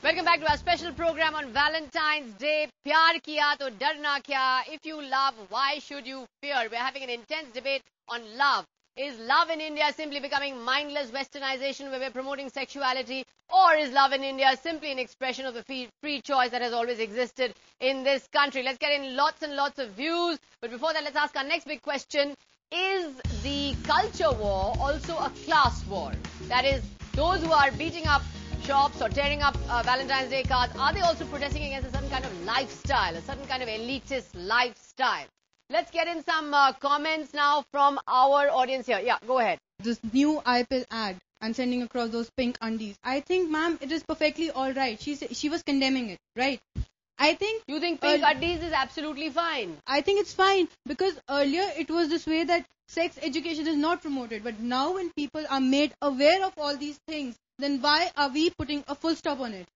Welcome back to our special program on Valentine's Day. Pyar kiya to darna kya? If you love, why should you fear? We're having an intense debate on love. Is love in India simply becoming mindless westernization where we're promoting sexuality? Or is love in India simply an expression of the free choice that has always existed in this country? Let's get in lots and lots of views. But before that, let's ask our next big question. Is the culture war also a class war? That is, those who are beating up shops or tearing up Valentine's Day cards, are they also protesting against a certain kind of lifestyle, a certain kind of elitist lifestyle? Let's get in some comments now from our audience here. Yeah, go ahead. This new IPL ad and sending across those pink undies. I think, ma'am, it is perfectly all right. She was condemning it, right? I think... You think pink undies is absolutely fine? I think it's fine because earlier it was this way that sex education is not promoted. But now when people are made aware of all these things, then why are we putting a full stop on it?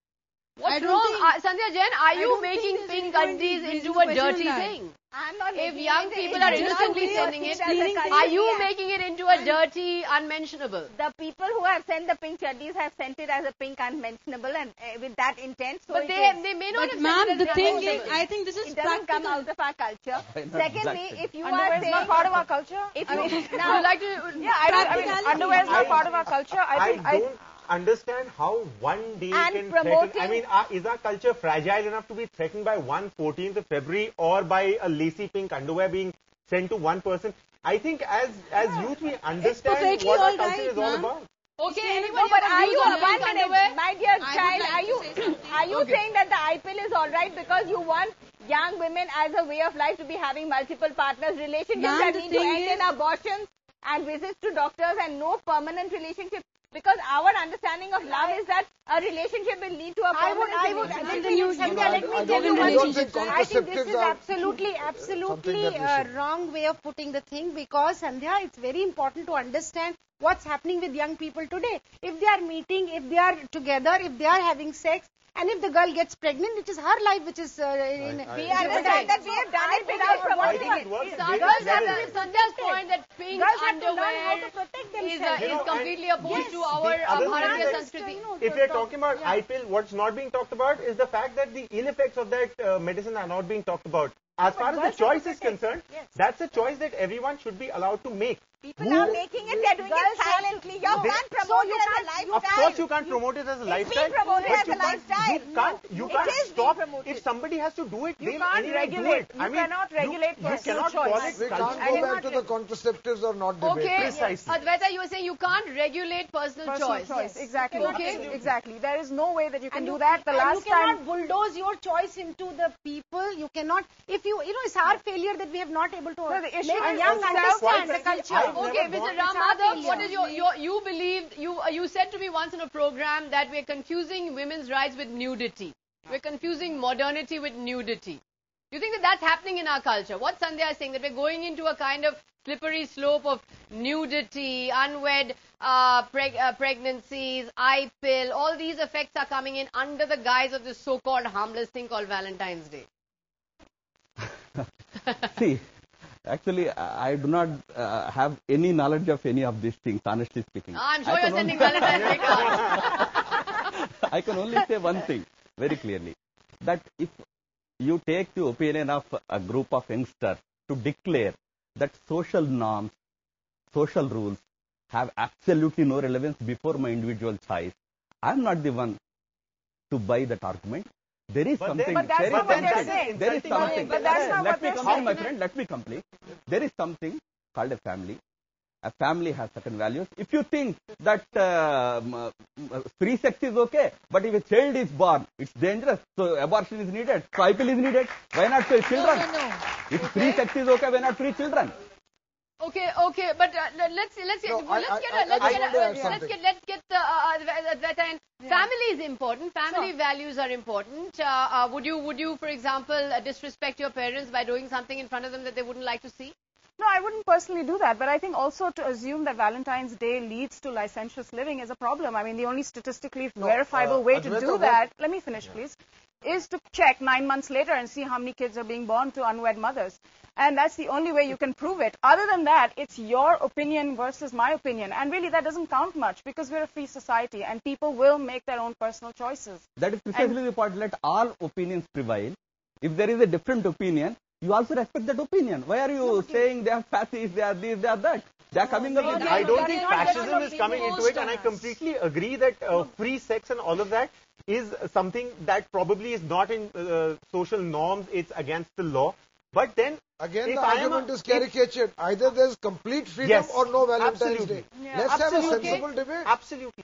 What's wrong? Sandhya Jain, are you making pink undies into a dirty thing? I'm not. If young people are innocently sending it, are you making it into a dirty, unmentionable? The people who have sent the pink chuddies have sent it as a pink unmentionable and with that intent. So but they may not have ma'am, sent it the as thing is, I think this is it doesn't come out of our culture. Secondly, if you underwear are is saying not part of our culture. If now, you would like to, underwear is not part of our culture. I don't understand how one day can threaten. I mean, is our culture fragile enough to be threatened by one 14th of February or by a lacy pink underwear being sent to one person? I think as youth we understand what our culture is all about. Okay, anybody but are you one minute, my dear child, are you saying that the IPL is all right because you want young women as a way of life to be having multiple partners, relationships that need to end in abortions and visits to doctors and no permanent relationship? Because our understanding of love is that a relationship will lead to a permanent relationship. Let me tell you one thing. I think this is absolutely wrong way of putting the thing because, Sandhya, it's very important to understand what's happening with young people today. If they are meeting, if they are together, if they are having sex, and if the girl gets pregnant, it is her life which is... we understand that we have done it without promoting it. Girls have Sandhya's point that pink underwear is completely opposed to our Bharatiya Sanskriti. If we are talking about IPL, what's not being talked about is the fact that the ill effects of that medicine are not being talked about. As far as the choice is concerned, that's a choice that everyone should be allowed to make. People are making it, they're doing it silently. You can't promote it as a lifestyle. Of course you can't promote it as a lifestyle. It's being promoted as a lifestyle. You can't stop. If somebody has to do it, you they'll can't anyway regulate. do it. You cannot regulate personal choice. We can't go back to the contraceptives or not debate. Okay, precisely. Advaita, you were saying you can't regulate personal choice. Yes. Exactly. Okay. Exactly. There is no way that you can do that. The last you cannot bulldoze your choice into the people. You cannot. If you know, it's our failure that we have not able to the issue make is young understand the culture. Okay, Mr. Ramadhav, what is you believe, you said to me once in a program that we're confusing women's rights with nudity. We're confusing modernity with nudity. Do you think that that's happening in our culture? What Sandhya is saying, that we're going into a kind of slippery slope of nudity, unwed pregnancies, IPL, all these effects are coming in under the guise of this so-called harmless thing called Valentine's Day. See, actually, I do not have any knowledge of any of these things, honestly speaking. I'm sure you're sending Valentine's Day cards. I can only say one thing very clearly, that if you take the opinion of a group of youngsters to declare that social norms, social rules have absolutely no relevance before my individual choice, I'm not the one to buy that argument. There is something. But that's not what they're saying. There is something. But that's not what they're saying. My friend, let me complete. There is something called a family. A family has certain values. If you think that free sex is okay, but if a child is born, it's dangerous, so abortion is needed, so IPL is needed, why not say children? No. If free sex is okay, why not free children? Okay, but let's get the family is important. Family values are important. Would you, for example, disrespect your parents by doing something in front of them that they wouldn't like to see? No, I wouldn't personally do that, but I think also to assume that Valentine's Day leads to licentious living is a problem. I mean, the only statistically verifiable way to do that, let me finish please, is to check 9 months later and see how many kids are being born to unwed mothers. And that's the only way you can prove it. Other than that, it's your opinion versus my opinion. And really, that doesn't count much because we're a free society and people will make their own personal choices. That is precisely the point. Let all opinions prevail. If there is a different opinion, you also respect that opinion. Why are you saying they are fascists, they are this, they are that? They are coming up with... I don't think fascism is coming into it, and I completely agree that free sex and all of that is something that probably is not in social norms, it's against the law. But then... Again, the argument is caricatured. Either there's complete freedom or no Valentine's Day. Yeah, Let's have a sensible debate. Absolutely.